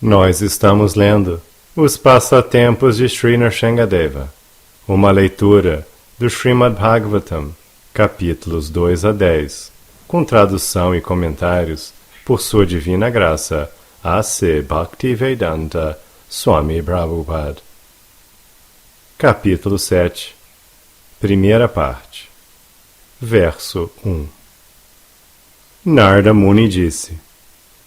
Nós estamos lendo Os Passatempos de Sri Nrsingadeva, uma leitura do Srimad Bhagavatam, capítulos 2 a 10, com tradução e comentários por Sua Divina Graça, A.C. Bhaktivedanta Swami Prabhupada. Capítulo 7, primeira parte, verso 1. Narada Muni disse: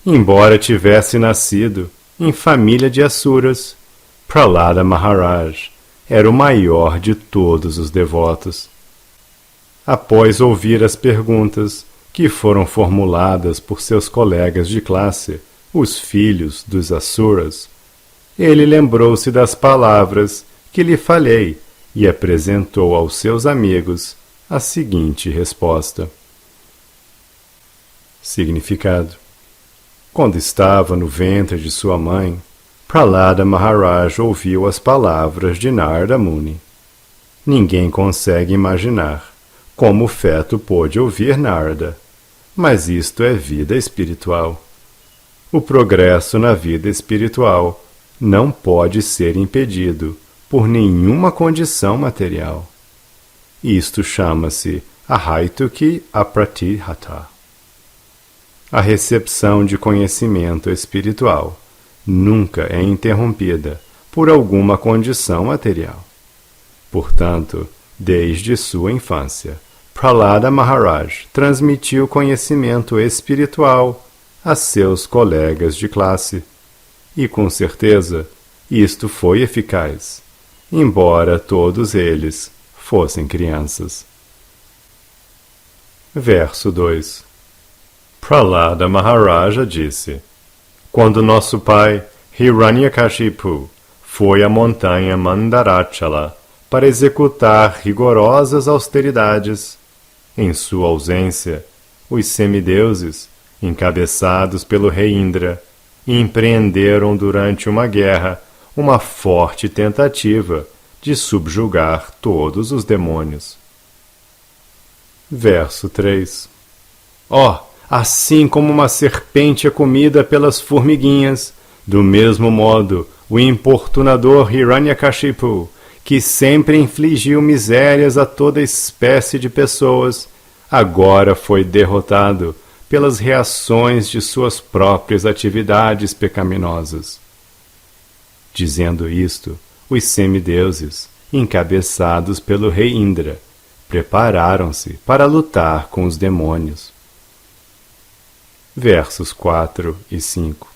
embora tivesse nascido em família de Asuras, Prahlada Maharaj era o maior de todos os devotos. Após ouvir as perguntas que foram formuladas por seus colegas de classe, os filhos dos Asuras, ele lembrou-se das palavras que lhe falei e apresentou aos seus amigos a seguinte resposta. Significado: quando estava no ventre de sua mãe, Prahlada Maharaj ouviu as palavras de Narada Muni. Ninguém consegue imaginar como o feto pôde ouvir Narada, mas isto é vida espiritual. O progresso na vida espiritual não pode ser impedido por nenhuma condição material. Isto chama-se Ahaituki Apratihata. A recepção de conhecimento espiritual nunca é interrompida por alguma condição material. Portanto, desde sua infância, Prahlada Maharaj transmitiu conhecimento espiritual a seus colegas de classe, e com certeza isto foi eficaz, embora todos eles fossem crianças. Verso 2. Prahlada Maharaja disse: quando nosso pai Hiranyakashipu foi à montanha Mandarachala para executar rigorosas austeridades, em sua ausência, os semideuses, encabeçados pelo rei Indra, empreenderam durante uma guerra uma forte tentativa de subjugar todos os demônios. Verso 3. Assim como uma serpente é comida pelas formiguinhas, do mesmo modo o importunador Hiranyakashipu, que sempre infligiu misérias a toda espécie de pessoas, agora foi derrotado pelas reações de suas próprias atividades pecaminosas. Dizendo isto, os semideuses, encabeçados pelo rei Indra, prepararam-se para lutar com os demônios. Versos 4 e 5.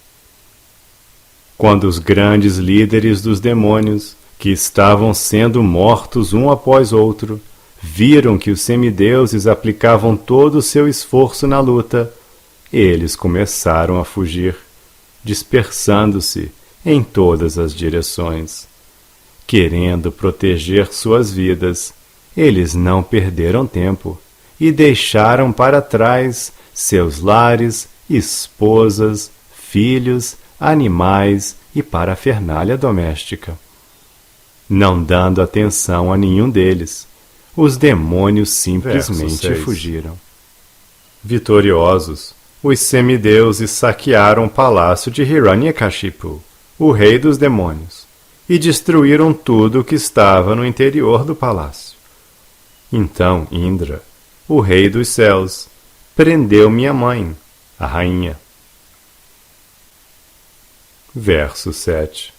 Quando os grandes líderes dos demônios, que estavam sendo mortos um após outro, viram que os semideuses aplicavam todo o seu esforço na luta, eles começaram a fugir, dispersando-se em todas as direções. Querendo proteger suas vidas, eles não perderam tempo e deixaram para trás seus lares, esposas, filhos, animais e parafernália doméstica. Não dando atenção a nenhum deles, os demônios simplesmente fugiram. Vitoriosos, os semideuses saquearam o palácio de Hiranyakashipu, o rei dos demônios, e destruíram tudo o que estava no interior do palácio. Então Indra, o rei dos céus, prendeu minha mãe, a rainha. Verso 7.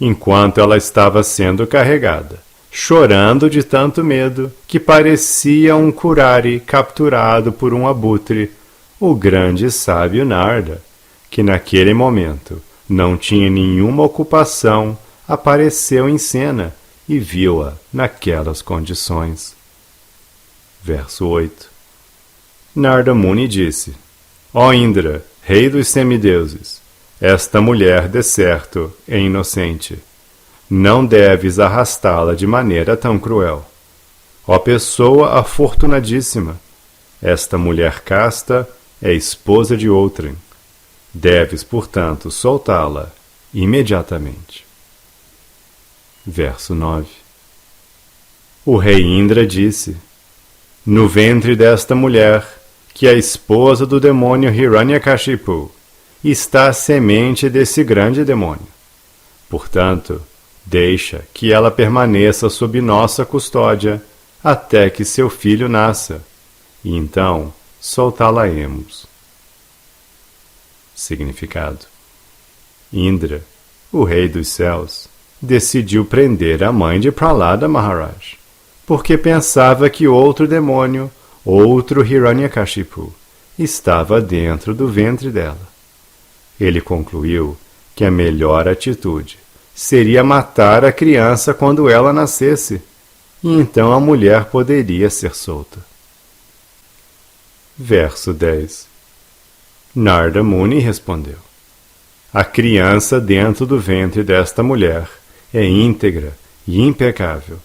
Enquanto ela estava sendo carregada, chorando de tanto medo que parecia um curari capturado por um abutre, o grande sábio Narada, que naquele momento não tinha nenhuma ocupação, apareceu em cena e viu-a naquelas condições. Verso 8. Narada Muni disse: ó Indra, rei dos semideuses, esta mulher de certo é inocente. Não deves arrastá-la de maneira tão cruel. Ó pessoa afortunadíssima, esta mulher casta é esposa de outrem. Deves, portanto, soltá-la imediatamente. Verso 9. O rei Indra disse: no ventre desta mulher, que é a esposa do demônio Hiranyakashipu, está a semente desse grande demônio. Portanto, deixa que ela permaneça sob nossa custódia até que seu filho nasça, e então soltá-la-emos. Significado: Indra, o rei dos céus, decidiu prender a mãe de Prahlada Maharaj, porque pensava que outro demônio, outro Hiranyakashipu, estava dentro do ventre dela. Ele concluiu que a melhor atitude seria matar a criança quando ela nascesse, e então a mulher poderia ser solta. Verso 10. Narda Muni respondeu: a criança dentro do ventre desta mulher é íntegra e impecável.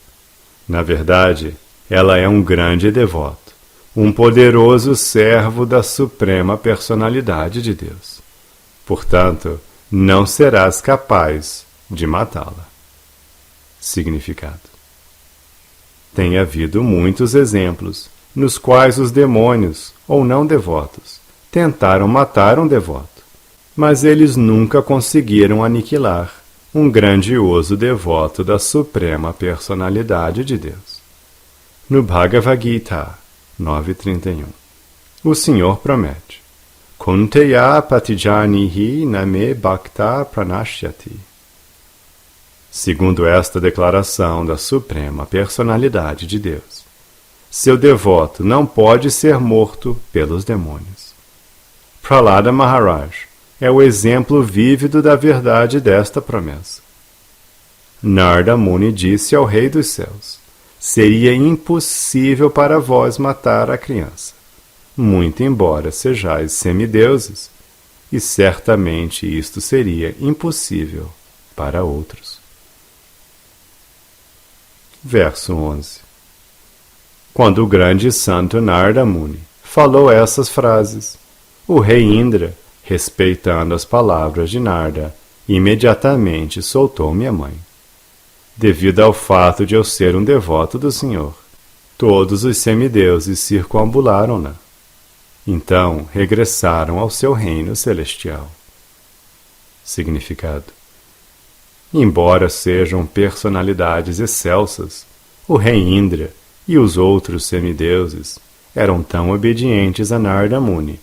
Na verdade, ela é um grande devoto, um poderoso servo da Suprema Personalidade de Deus. Portanto, não serás capaz de matá-la. Significado: tem havido muitos exemplos nos quais os demônios, ou não devotos, tentaram matar um devoto, mas eles nunca conseguiram aniquilar um grandioso devoto da Suprema Personalidade de Deus. No Bhagavad Gita 9.31, o Senhor promete: Kunteya patijanihi name bhakta pranashyati. Segundo esta declaração da Suprema Personalidade de Deus, seu devoto não pode ser morto pelos demônios. Prahlada Maharaj é o exemplo vívido da verdade desta promessa. Narda Muni disse ao Rei dos Céus: seria impossível para vós matar a criança, muito embora sejais semideuses, e certamente isto seria impossível para outros. Verso 11. Quando o grande santo Narda Muni falou essas frases, o rei Indra, respeitando as palavras de Narda, imediatamente soltou minha mãe. Devido ao fato de eu ser um devoto do Senhor, todos os semideuses circunambularam-na. Então regressaram ao seu reino celestial. Significado: embora sejam personalidades excelsas, o rei Indra e os outros semideuses eram tão obedientes a Narda Muni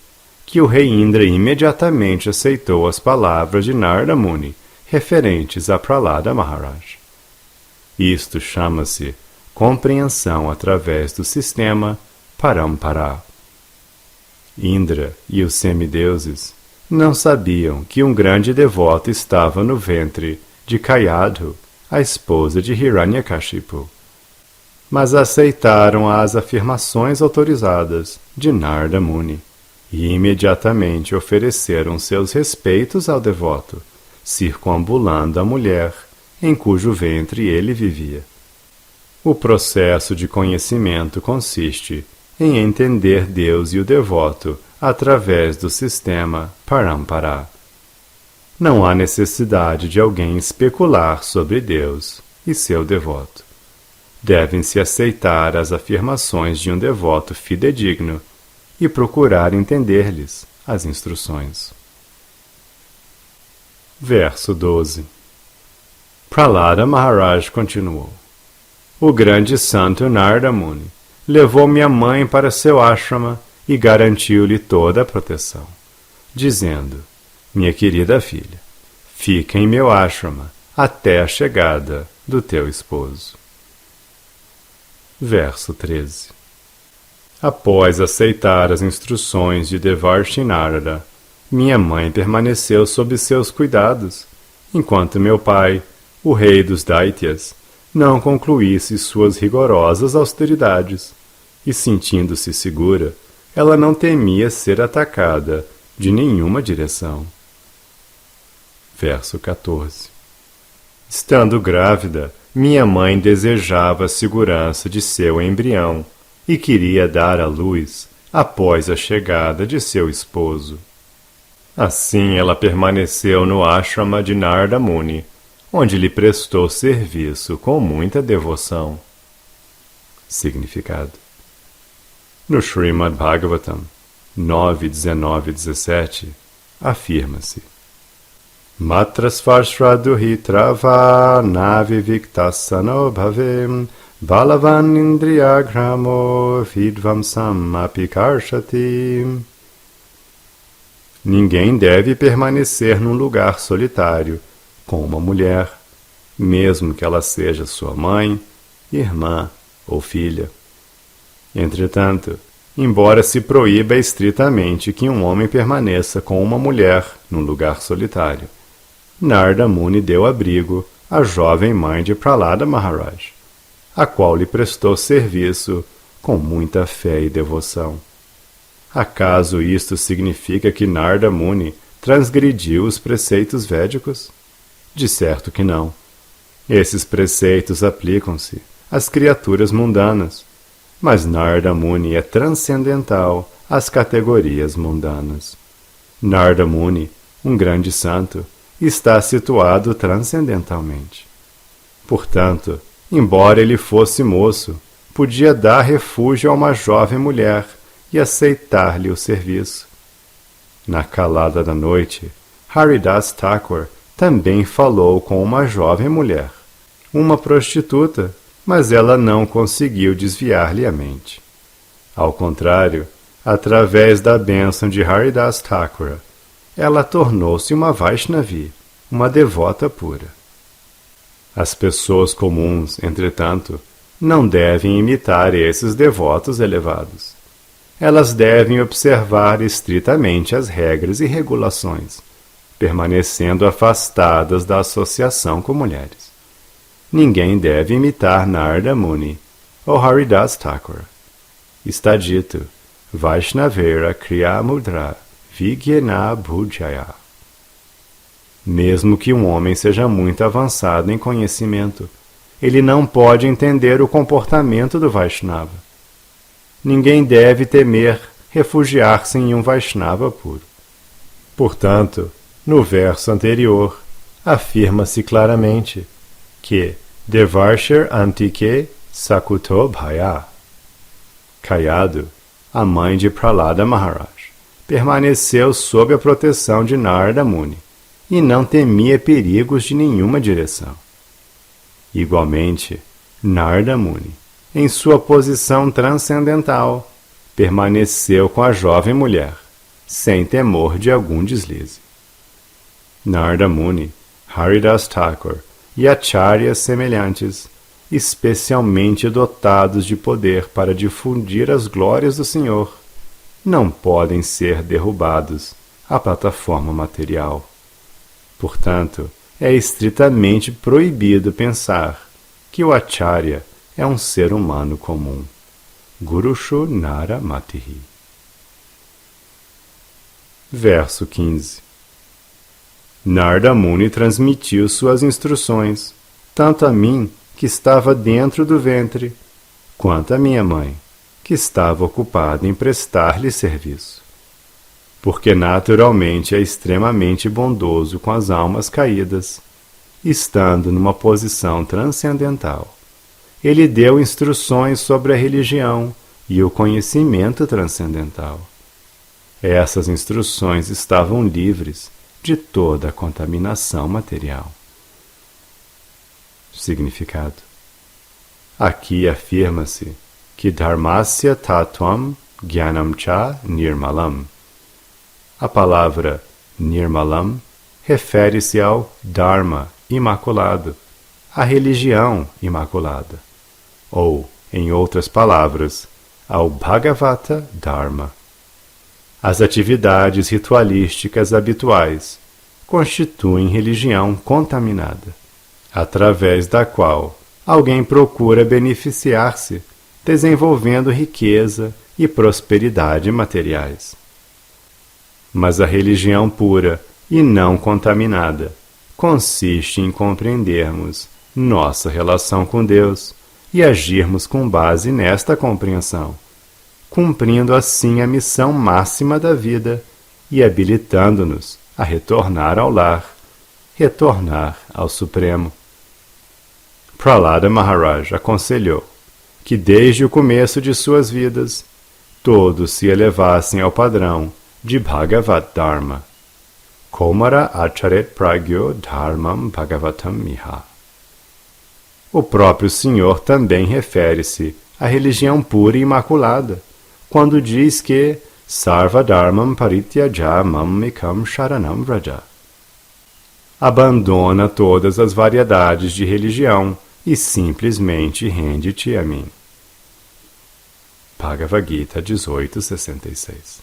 que o rei Indra imediatamente aceitou as palavras de Narda Muni referentes a Prahlada Maharaj. Isto chama-se compreensão através do sistema Parampara. Indra e os semideuses não sabiam que um grande devoto estava no ventre de Kayadhu, a esposa de Hiranyakashipu, mas aceitaram as afirmações autorizadas de Narda Muni e imediatamente ofereceram seus respeitos ao devoto, circunambulando a mulher em cujo ventre ele vivia. O processo de conhecimento consiste em entender Deus e o devoto através do sistema Parampara. Não há necessidade de alguém especular sobre Deus e seu devoto. Devem-se aceitar as afirmações de um devoto fidedigno e procurar entender-lhes as instruções. Verso 12. Prahlada Maharaj continuou: o grande santo Narda Muni levou minha mãe para seu ashrama e garantiu-lhe toda a proteção, dizendo: minha querida filha, fica em meu ashrama até a chegada do teu esposo. Verso 13. Após aceitar as instruções de Devarshi Narada, minha mãe permaneceu sob seus cuidados, enquanto meu pai, o rei dos Daityas, não concluísse suas rigorosas austeridades, e sentindo-se segura, ela não temia ser atacada de nenhuma direção. Verso 14. Estando grávida, minha mãe desejava a segurança de seu embrião e queria dar à luz após a chegada de seu esposo. Assim ela permaneceu no ashrama de Narda Muni, onde lhe prestou serviço com muita devoção. Significado: no Srimad Bhagavatam 9, 19 e 17, afirma-se: Matrasvarsraduhitrava naviviktasano bhavem balavan indriyagramo vidvamsam apikarshati. Ninguém deve permanecer num lugar solitário com uma mulher, mesmo que ela seja sua mãe, irmã ou filha. Entretanto, embora se proíba estritamente que um homem permaneça com uma mulher num lugar solitário, Narada Muni deu abrigo à jovem mãe de Prahlada Maharaj, a qual lhe prestou serviço com muita fé e devoção. Acaso isto significa que Narada Muni transgrediu os preceitos védicos? De certo que não. Esses preceitos aplicam-se às criaturas mundanas, mas Narada Muni é transcendental às categorias mundanas. Narada Muni, um grande santo, está situado transcendentalmente. Portanto, embora ele fosse moço, podia dar refúgio a uma jovem mulher e aceitar-lhe o serviço. Na calada da noite, Haridas Thakur também falou com uma jovem mulher, uma prostituta, mas ela não conseguiu desviar-lhe a mente. Ao contrário, através da bênção de Haridas Thakur, ela tornou-se uma Vaishnavi, uma devota pura. As pessoas comuns, entretanto, não devem imitar esses devotos elevados. Elas devem observar estritamente as regras e regulações, permanecendo afastadas da associação com mulheres. Ninguém deve imitar Narada Muni ou Haridas Thakur. Está dito, Vaishnavera Kriya Mudra Vigyena Bhujaya. Mesmo que um homem seja muito avançado em conhecimento, ele não pode entender o comportamento do Vaishnava. Ninguém deve temer refugiar-se em um Vaishnava puro. Portanto, no verso anterior, afirma-se claramente que Devarsher Antike Sakuto Bhaya. Kayadu, a mãe de Prahlada Maharaj, permaneceu sob a proteção de Narada Muni e não temia perigos de nenhuma direção. Igualmente, Narada Muni, em sua posição transcendental, permaneceu com a jovem mulher, sem temor de algum deslize. Narada Muni, Haridas Thakur e acharyas semelhantes, especialmente dotados de poder para difundir as glórias do Senhor, não podem ser derrubados à plataforma material. Portanto, é estritamente proibido pensar que o acharya é um ser humano comum. Gurushu Nara Matihi. Verso 15. Narada Muni transmitiu suas instruções, tanto a mim, que estava dentro do ventre, quanto a minha mãe, que estava ocupada em prestar-lhe serviço. Porque naturalmente é extremamente bondoso com as almas caídas, estando numa posição transcendental. Ele deu instruções sobre a religião e o conhecimento transcendental. Essas instruções estavam livres de toda a contaminação material. Significado. Aqui afirma-se que Dharmasya Tattvam Jnanam Cha Nirmalam. A palavra Nirmalam refere-se ao Dharma imaculado, à religião imaculada, ou, em outras palavras, ao Bhagavata Dharma. As atividades ritualísticas habituais constituem religião contaminada, através da qual alguém procura beneficiar-se, desenvolvendo riqueza e prosperidade materiais. Mas a religião pura e não contaminada consiste em compreendermos nossa relação com Deus e agirmos com base nesta compreensão, cumprindo assim a missão máxima da vida e habilitando-nos a retornar ao lar, retornar ao Supremo. Prahlada Maharaj aconselhou que desde o começo de suas vidas todos se elevassem ao padrão de Bhagavad Dharma, Komara acharet pragyo dharmam bhagavatam miha. O próprio Senhor também refere-se à religião pura e imaculada, quando diz que Sarva dharmam parityaja mam ekam sharanam vraja. Abandona todas as variedades de religião e simplesmente rende-te a mim. Bhagavad Gita 18:66.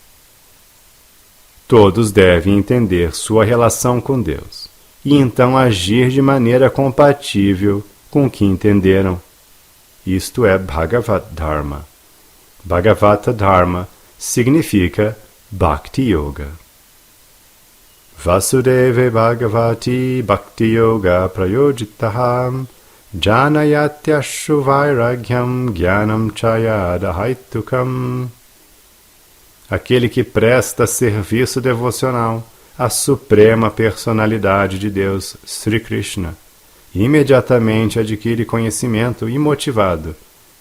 Todos devem entender sua relação com Deus e então agir de maneira compatível com o que entenderam. Isto é Bhagavad Dharma. Bhagavata Dharma significa Bhakti Yoga. Vasudeve Bhagavati Bhakti Yoga Prayojitaham Janayatyashu Vairagyam Jnanam Chayada Haitukam. Aquele que presta serviço devocional à suprema personalidade de Deus, Sri Krishna, imediatamente adquire conhecimento imotivado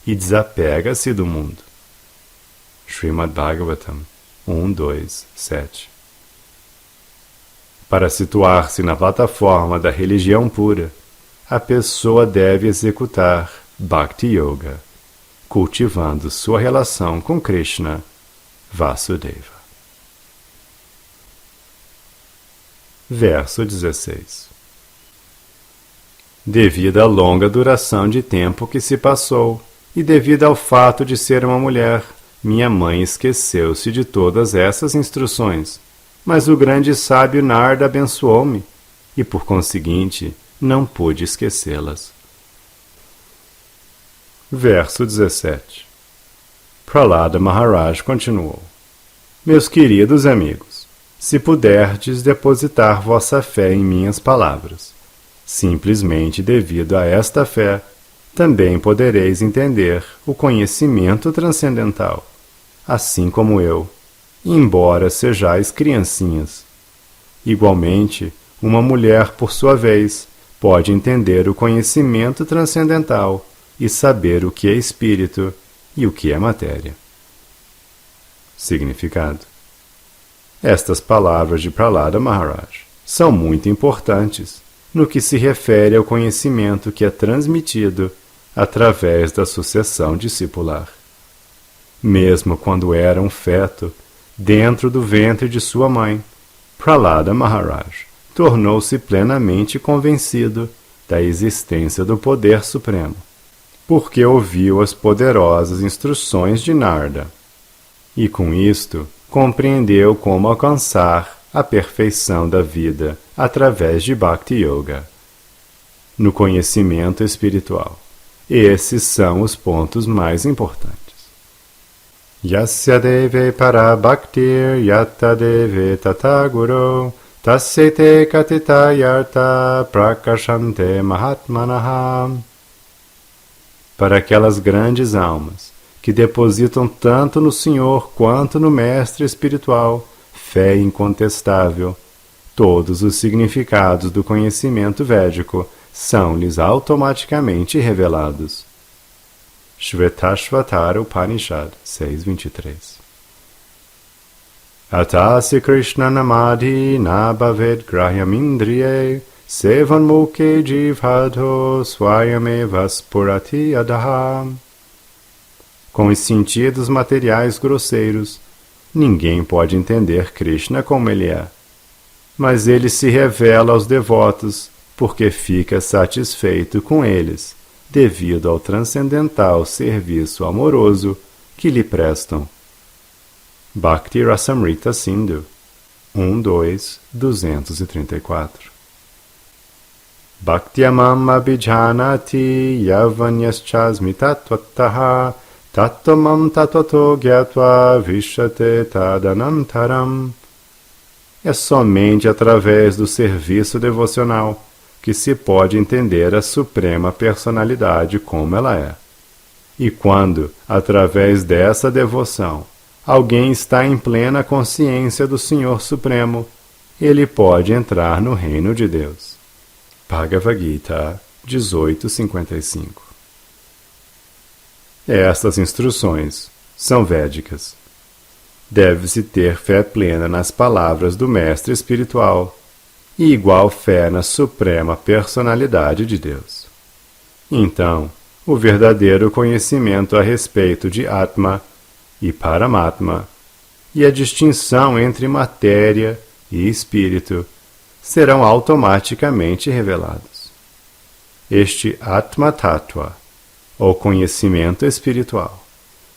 e desapega-se do mundo. Srimad Bhagavatam 1.2.7. Para situar-se na plataforma da religião pura, a pessoa deve executar Bhakti Yoga, cultivando sua relação com Krishna, Vasudeva. Verso 16. Devido à longa duração de tempo que se passou, e devido ao fato de ser uma mulher, minha mãe esqueceu-se de todas essas instruções, mas o grande sábio Narda abençoou-me, e por conseguinte, não pude esquecê-las. Verso 17. Prahlada Maharaj continuou: Meus queridos amigos, se puderdes depositar vossa fé em minhas palavras, simplesmente devido a esta fé, também podereis entender o conhecimento transcendental, assim como eu, embora sejais criancinhas. Igualmente, uma mulher, por sua vez, pode entender o conhecimento transcendental e saber o que é espírito e o que é matéria. Significado: estas palavras de Prahlada Maharaj são muito importantes no que se refere ao conhecimento que é transmitido através da sucessão discipular. Mesmo quando era um feto, dentro do ventre de sua mãe, Prahlada Maharaj tornou-se plenamente convencido da existência do poder supremo, porque ouviu as poderosas instruções de Narda, e com isto compreendeu como alcançar a perfeição da vida através de Bhakti Yoga. No conhecimento espiritual, esses são os pontos mais importantes. Yasya deve para bhaktir yata deve tata guru tasyate katita yarta prakashante mahatmanaha. Para aquelas grandes almas que depositam tanto no Senhor quanto no Mestre espiritual fé incontestável, todos os significados do conhecimento védico são-lhes automaticamente revelados. Shvetashvatara Upanishad 6.23. Atasi Krishna Namadhi Nabhaved Grahyamindriye Sevanmukhe Jivhadho Swayameva Spurati Adaha. Com os sentidos materiais grosseiros, ninguém pode entender Krishna como ele é, mas ele se revela aos devotos porque fica satisfeito com eles, devido ao transcendental serviço amoroso que lhe prestam. Bhakti Rasamrita Sindhu 1.2.234. Bhaktyamam abhijanati yavanyaschasmi tattvattaha tattvamam tattvato gyatva vishate tadanantaram. É somente através do serviço devocional que se pode entender a suprema personalidade como ela é. E quando, através dessa devoção, alguém está em plena consciência do Senhor Supremo, ele pode entrar no reino de Deus. Bhagavad Gita 18.55. Estas instruções são védicas. deve-se ter fé plena nas palavras do mestre espiritual e igual fé na suprema personalidade de Deus. Então, o verdadeiro conhecimento a respeito de Atma e Paramatma e a distinção entre matéria e espírito serão automaticamente revelados. Este Atma Tattva, ou conhecimento espiritual,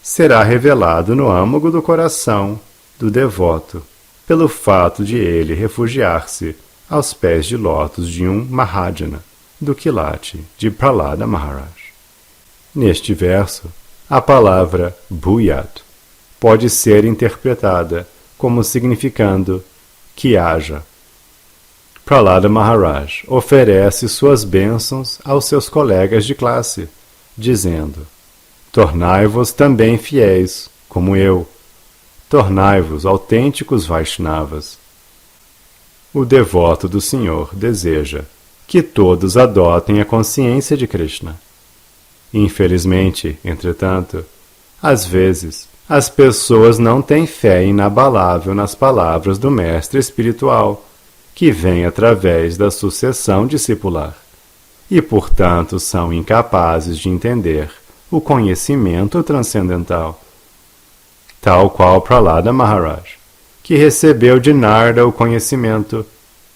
será revelado no âmago do coração do devoto pelo fato de ele refugiar-se aos pés de lótus de um Mahajana, do quilate de Prahlada Maharaj. Neste verso, a palavra Bhuyat pode ser interpretada como significando que haja. Prahlada Maharaj oferece suas bênçãos aos seus colegas de classe, dizendo: tornai-vos também fiéis, como eu. Tornai-vos autênticos Vaishnavas. O devoto do Senhor deseja que todos adotem a consciência de Krishna. Infelizmente, entretanto, às vezes, as pessoas não têm fé inabalável nas palavras do mestre espiritual, que vem através da sucessão discipular, e, portanto, são incapazes de entender o conhecimento transcendental. Tal qual Prahlada Maharaj, que recebeu de Narda o conhecimento,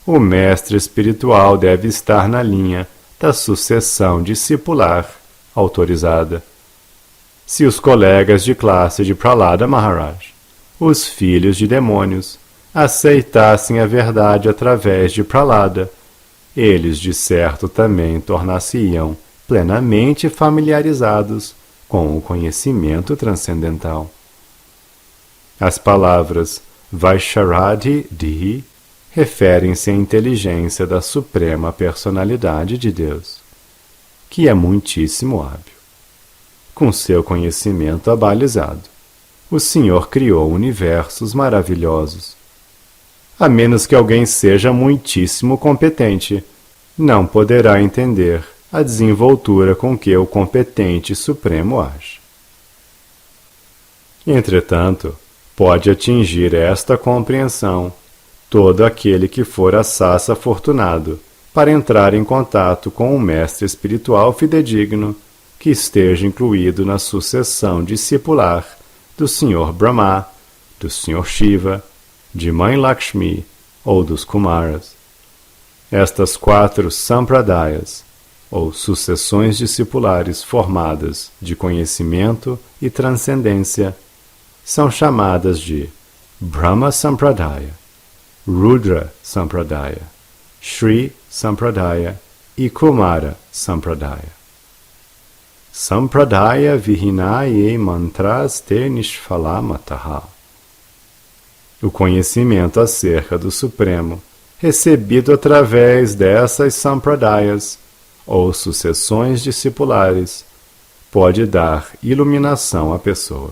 o mestre espiritual deve estar na linha da sucessão discipular autorizada. Se os colegas de classe de Prahlada Maharaj, os filhos de demônios, aceitassem a verdade através de Prahlada, eles de certo também tornar-se-iam plenamente familiarizados com o conhecimento transcendental. As palavras Vaisharadi Dihi referem-se à inteligência da suprema personalidade de Deus, que é muitíssimo hábil. Com seu conhecimento abalizado, o Senhor criou universos maravilhosos. A menos que alguém seja muitíssimo competente, não poderá entender a desenvoltura com que o competente supremo age. Entretanto, pode atingir esta compreensão todo aquele que for assaz afortunado para entrar em contato com um mestre espiritual fidedigno que esteja incluído na sucessão discipular do Sr. Brahma, do Sr. Shiva, de Mãe Lakshmi ou dos Kumaras. Estas 4 sampradayas, ou sucessões discipulares formadas de conhecimento e transcendência, são chamadas de Brahma Sampradaya, Rudra Sampradaya, Shri Sampradaya e Kumara Sampradaya. Sampradaya Vihinaye Mantras Te Nishfalamataha. O conhecimento acerca do Supremo, recebido através dessas sampradayas, ou sucessões discipulares, pode dar iluminação à pessoa.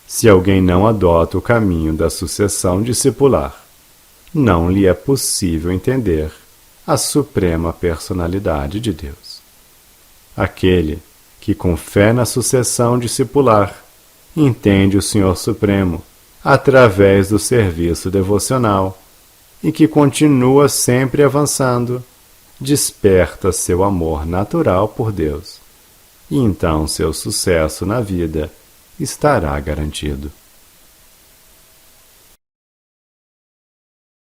Se alguém não adota o caminho da sucessão discipular, não lhe é possível entender a suprema personalidade de Deus. Aquele que, com fé na sucessão discipular, entende o Senhor Supremo através do serviço devocional e que continua sempre avançando, desperta seu amor natural por Deus, e então seu sucesso na vida estará garantido.